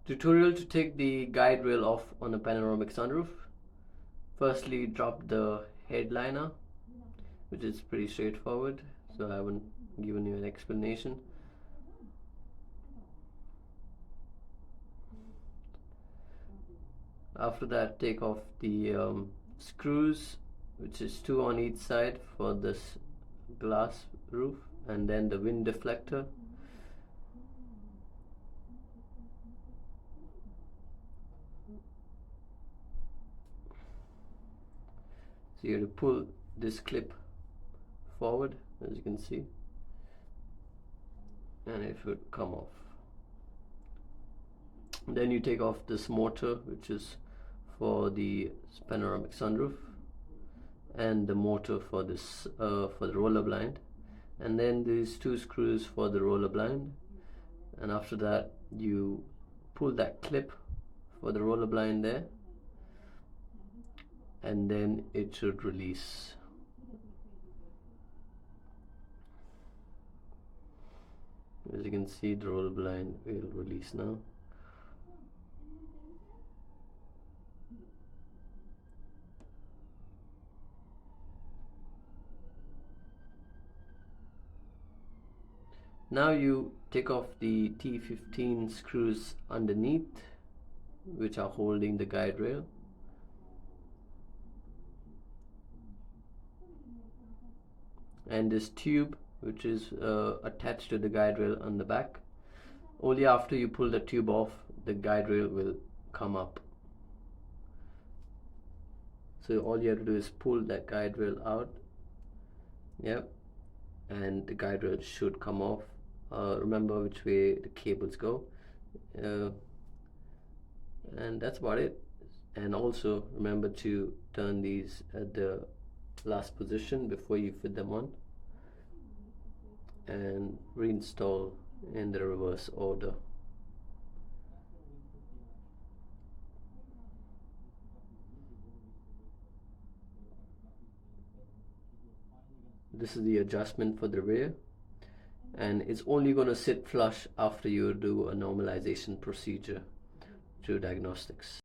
Tutorial to take the guide rail off on a panoramic sunroof. Firstly, drop the headliner, which is pretty straightforward, so I haven't given you an explanation. After that, take off the screws, which is 2 on each side for this glass roof, and then the wind deflector. So you have to pull this clip forward, as you can see, and it would come off. Then you take off this motor, which is for the panoramic sunroof, and the motor for this for the roller blind, and then these 2 screws for the roller blind. And after that, you pull that clip for the roller blind there, and then it should release. As you can see, the roller blind will release now. Now you take off the T15 screws underneath, which are holding the guide rail. And this tube, which is attached to the guide rail on the back. Only after you pull the tube off, the guide rail will come up. So all you have to do is pull that guide rail out. Yep, and the guide rail should come off. Remember which way the cables go, and that's about it. And also remember to turn these at the last position before you fit them on, and reinstall in the reverse order. This is the adjustment for the rear, and it's only going to sit flush after you do a normalization procedure through diagnostics.